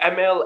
ML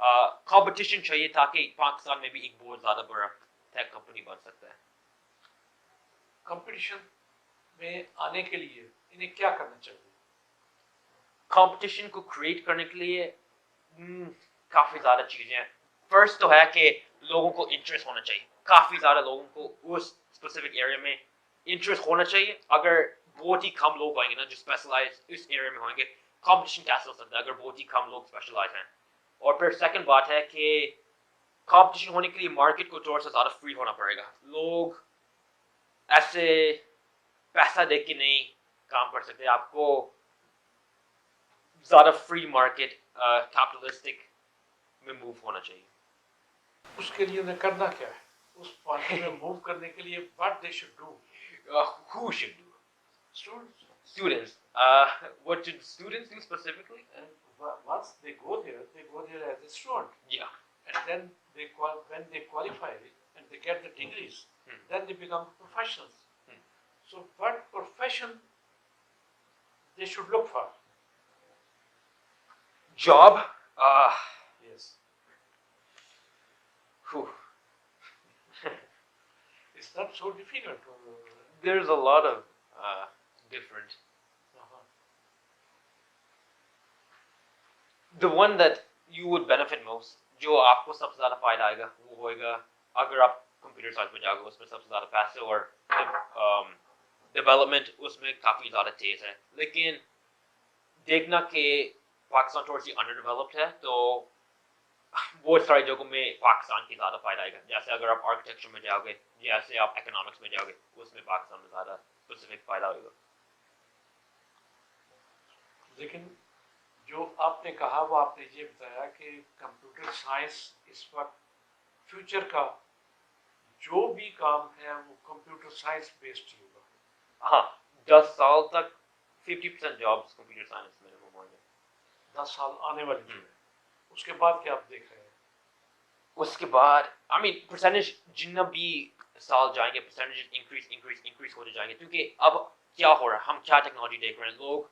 competition چاہیے تاکہ پاکستان میں بھی ایک بہت زیادہ بڑا ٹیک کمپنی بن سکتا ہے. کمپٹیشن میں آنے کے لیے انہیں کیا کرنا چاہیے؟ کمپٹیشن کو کریٹ کرنے کے لیے کافی زیادہ چیزیں ہیں. فرسٹ تو ہے کہ لوگوں کو انٹرسٹ ہونا چاہیے. کافی زیادہ لوگوں کو اس اسپیسیفک ایریا میں انٹرسٹ ہونا چاہیے. اگر بہت ہی کم لوگ آئیں گے نا جو اسپیشلائز اس ایریا میں ہوئیں گے, کمپٹیشن کیسے ہو سکتا ہے اگر بہت ہی کم لوگ اسپیشلائز ہیں. اور پھر سیکنڈ بات ہے کہ کمپٹیشن ہونے کے لیے مارکیٹ کو تھوڑا سا زیادہ فری ہونا پڑے گا. لوگ ایسے پیسہ دے کے نہیں کام کر سکتے. آپ کو زیادہ فری مارکیٹ کیپٹلسٹک میں موو ہونا چاہیے. اس کے لیے انہیں کرنا کیا ہے؟ اس پارٹی میں موو کرنے کے لیے what they should do? Who should do? Students. Students. What should students do specifically? And once they go there as a student. Yeah. And then when they qualify and they get the degrees, then they become professionals. So what profession they should look for? Job. Yes. Whew. It's not so difficult. There's a lot of different. The one that you would benefit most, جو آپ کو سب سے زیادہ فائدہ آئے گا وہ ہوئے گا اگر آپ کمپیوٹر سائنس میں جاؤ گے. اس میں سب سے زیادہ پیسے اور ڈیولپمنٹ اس میں کافی زیادہ تیز ہے. لیکن دیکھنا کہ پاکستان تھوڑی سی انڈر ڈیولپڈ ہے تو بہت ساری جگہوں میں پاکستان کی زیادہ فائدہ آئے گا. جیسے اگر آپ آرکیٹیکچر میں جاؤ گے, جیسے آپ اکنامکس میں جاؤ گے, اس میں پاکستان میں زیادہ اسپیسیفک فائدہ ہوگا. لیکن جو آپ نے کہا وہ آپ نے یہ بتایا کہ کمپیوٹر سائنس اس وقت فیوچر کا جو بھی کام ہے وہ کمپیوٹر سائنس بیسڈ ہوگا. ہاں, 10 سال تک 50% جابس کمپیوٹر سائنس میں ہوں گے. 10 سال آنے والے ہیں. اس کے بعد کیا آپ دیکھ رہے ہیں؟ اس کے بعد پرسنٹیج جتنا بھی سال جائیں گے پرسنٹیج انکریز ہوتے جائیں گے. کیونکہ اب کیا ہو رہا ہے, ہم کیا ٹیکنالوجی دیکھ رہے ہیں. لوگ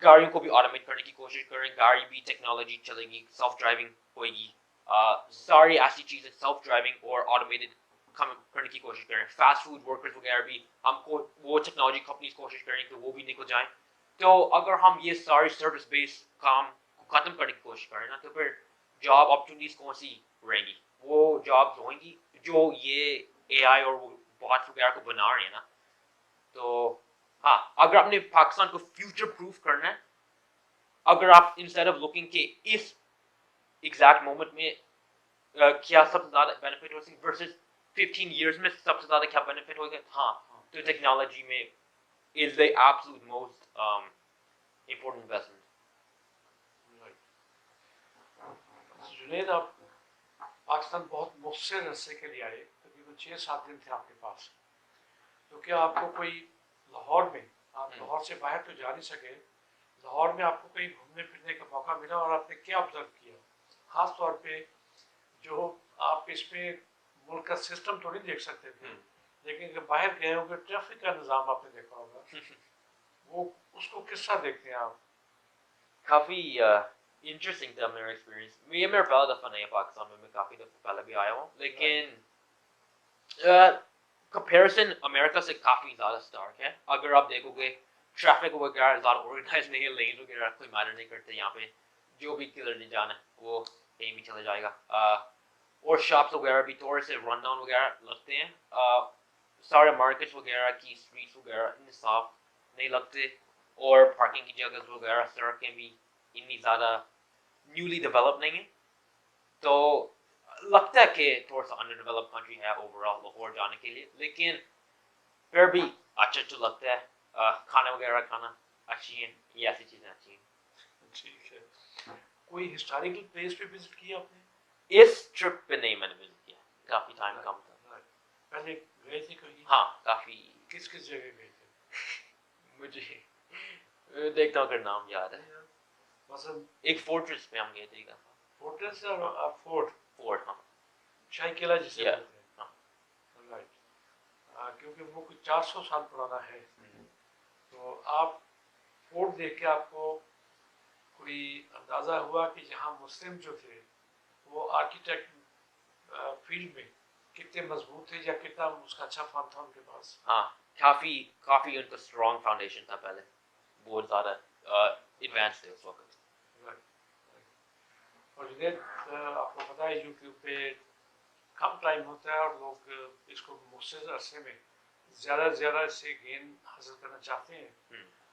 گاڑیوں کو بھی آٹومیٹ کرنے کی کوشش کر رہے ہیں. گاڑی بھی ٹیکنالوجی چلے گی, سیلف ڈرائیونگ ہوئے گی. ساری ایسی چیزیں سیلف ڈرائیونگ اور آٹومیٹڈ کرنے کی کوشش کر رہے ہیں. فاسٹ فوڈ ورکرز وغیرہ بھی ہم کو وہ ٹیکنالوجی کمپنیز کوشش کر رہی ہیں کہ وہ بھی نکل جائیں. تو اگر ہم یہ ساری سروس بیس کام کو ختم کرنے کی کوشش کریں نا تو پھر جاب اپرچونیٹیز کون سی رہیں گی؟ وہ جابز ہوئیں گی جو یہ اے آئی اور وہ بوٹس وغیرہ کو بنا رہے ہیں نا. تو ہاں, اگر آپ نے پاکستان کو فیوچر پروف کرنا ہے, اگر آپ انسٹیڈ آف لوکنگ کہ اس ایگزیکٹ مومنٹ میں کیا سب سے زیادہ بینیفٹ ہو سکے ورسز 15 ایئرس میں سب سے زیادہ کیا بینیفٹ ہوگا, ہاں تو ٹیکنالوجی میں is the absolute most important investment. Junaid, آپ پاکستان بہت مختصر عرصے کے لیے آئے, تقریباً 6-7 دن تھے آپ کے پاس. تو کیا آپ کو کوئی لاہور میں, آپ لاہور سے باہر تو جا نہیں سکے, لاہور میں آپ کو کہیں گھومنے پھرنے کا موقع ملا اور آپ نے کیا آبزرو کیا؟ خاص طور پہ جو آپ اس میں ملک کا سسٹم تو نہیں دیکھ سکتے تھے, لیکن اگر باہر گئے ہوں گے ٹریفک کا نظام آپ نے دیکھا ہوگا, وہ اس کو کس طرح دیکھتے ہیں آپ؟ کافی انٹرسٹنگ تھا میرا ایکسپیرینس. یہ میرا پہلا دفعہ نہیں ہے پاکستان میں کافی دفعہ پہلے بھی آیا ہوں, لیکن کمپیریزن امریکہ سے کافی زیادہ اسٹارک ہے. اگر آپ دیکھو گے ٹریفک وغیرہ زیادہ آرگنائز نہیں ہے, لینز وغیرہ کوئی میٹر نہیں کرتے یہاں پہ. جو بھی کدھر نہیں جانا ہے وہ کہیں بھی چلا جائے گا. اور شاپس وغیرہ بھی تھوڑے سے رن ڈاؤن وغیرہ لگتے ہیں. سارے مارکیٹس وغیرہ کی اسٹریٹس وغیرہ اتنے صاف نہیں لگتے, اور پارکنگ کی جگہ وغیرہ سڑکیں بھی اتنی زیادہ نیولی ڈیولپ نہیں ہیں. تو لگتا ہے کہ تھوڑا سا انڈر ڈیولپ کنٹری ہے اوور آل لاہور جانے کے لیے, لیکن پھر بھی اچھا تو لگتا ہے. کھانا وغیرہ کھانا اچھی ہیں, یہ ایسی چیزیں اچھی ہیں. ٹھیک ہے. کوئی ہسٹوریکل پلیس پہ وزٹ کیا آپ نے؟ اس ٹرپ پہ نہیں میں نے وزٹ کیا, کافی ٹائم کم تھا. پہلے گئے تھے کہیں؟ ہاں کافی. کس کس جگہ گئے تھے؟ مجھے دیکھتا ہوں اگر نام یاد ہے. مثلا ایک فورٹریس پہ ہم گئے تھے. فورٹریس اور فورٹ ہاں, شاہی قلعہ جسے Yeah. بولتے ہیں. رائٹ. کیونکہ وہ کچھ 400 سال پرانا ہے. تو آپ فورٹ دیکھ کے آپ کو کوئی اندازہ ہوا کہ جہاں مسلم جو تھے وہ آرکیٹیکٹ فیلڈ میں کتنے مضبوط تھے یا کتنا اس کا اچھا فن تھا ان کے پاس؟ ہاں کافی ان کا اسٹرانگ فاؤنڈیشن تھا پہلے, بہت زیادہ ایڈوانس تھے اس وقت. اور جنید آپ کو پتہ ہے یوٹیوب پہ کم ٹائم ہوتا ہے اور لوگ اس کو مختصر عرصے میں زیادہ سے زیادہ اس سے گین حاصل کرنا چاہتے ہیں.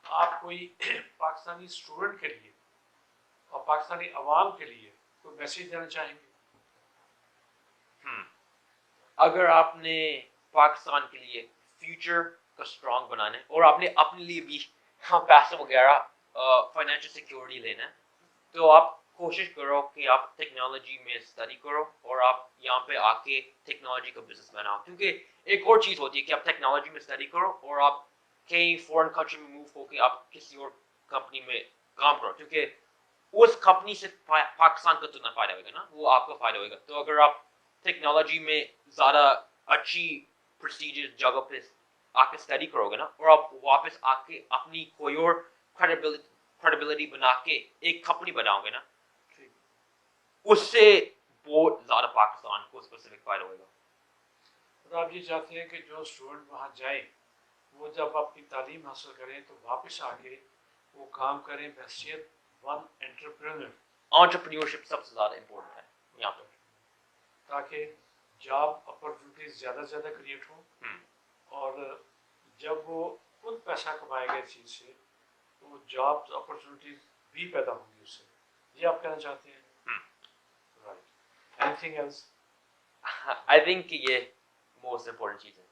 آپ کوئی پاکستانی اسٹوڈنٹ کے لیے اور پاکستانی عوام کے لیے کوئی میسیج دینا چاہیں گے؟ اگر آپ نے پاکستان کے لیے فیوچر کو اسٹرانگ بنانا ہے اور آپ نے اپنے لیے بھی پیسے وغیرہ فائنینشیل سیکورٹی لینا ہے, تو آپ کوشش کرو کہ آپ ٹیکنالوجی میں اسٹڈی کرو اور آپ یہاں پہ آ کے ٹیکنالوجی کا بزنس بناؤ. کیونکہ ایک اور چیز ہوتی ہے کہ آپ ٹیکنالوجی میں اسٹڈی کرو اور آپ کہیں فورن کنٹری میں موو ہو کے آپ کسی اور کمپنی میں کام کرو, کیونکہ اس کمپنی سے پاکستان کا تو نہ فائدہ ہوگا نا, وہ آپ کا فائدہ ہوگا. تو اگر آپ ٹیکنالوجی میں زیادہ اچھی پرسٹیجیس جگہ پہ آ کے اسٹڈی کرو گے نا, اور آپ واپس آ کے اپنی کوئی اور کریڈیبلٹی بنا کے ایک کمپنی بناؤ گے نا, اس سے بہت زیادہ پاکستان کو اسپیسیفک فائدہ ہوگا. اور آپ یہ چاہتے ہیں کہ جو اسٹوڈنٹ وہاں جائیں وہ جب اپنی تعلیم حاصل کریں تو واپس آ کے وہ کام کریں بحیثیت ون انٹرپرینر. انٹرپرینورشپ سب سے زیادہ امپورٹنٹ ہے یہاں پہ, تاکہ جاب اپرچونیٹیز زیادہ سے زیادہ کریٹ ہوں, اور جب وہ خود پیسہ کمائے گا اس چیز سے تو جاب اپرچونیٹیز بھی پیدا ہوں گی اس سے. یہ آپ کہنا چاہتے ہیں؟ Right. Anything else? I think یہ موسٹ امپورٹنٹ چیز ہے.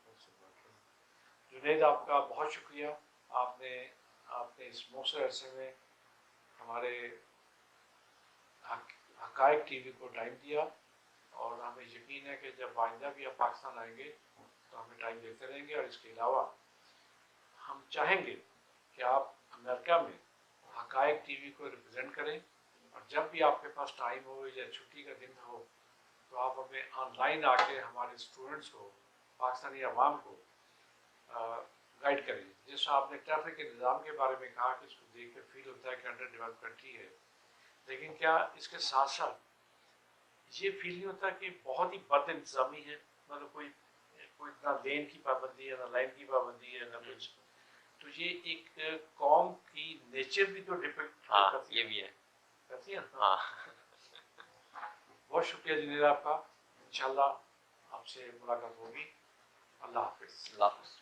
جنید آپ کا بہت شکریہ, آپ نے اس مؤثر عرصے میں ہمارے حقائق ٹی وی کو ٹائم دیا, اور ہمیں یقین ہے کہ جب آئندہ بھی آپ پاکستان آئیں گے تو ہمیں ٹائم دیتے رہیں گے. اور اس کے علاوہ ہم چاہیں گے کہ آپ امریکہ میں حقائق ٹی وی کو ریپرزینٹ کریں, اور جب بھی آپ کے پاس ٹائم ہو یا چھٹی کا دن ہو تو آپ ہمیں آن لائن آ کے ہمارے اسٹوڈنٹس کو, پاکستانی عوام کو گائیڈ کریں. جس طرح آپ نے ٹریفک کے نظام کے بارے میں کہا کہ اس کو دیکھ کر فیل ہوتا ہے کہ انڈر ڈیولپ کنٹری ہے, لیکن کیا اس کے ساتھ ساتھ یہ فیل نہیں ہوتا کہ بہت ہی بد انتظامی ہے, مطلب کوئی نہ لین کی پابندی ہے, نہ لائن کی پابندی ہے, نہ کچھ. تو یہ ایک قوم کی نیچر بھی تو ڈپیکٹ کرتی ہے. یہ بھی ہے, کرتی ہے نا. بہت شکریہ جنید آپ کا. انشاءاللہ آپ سے ملاقات ہوگی. اللہ حافظ. اللہ حافظ.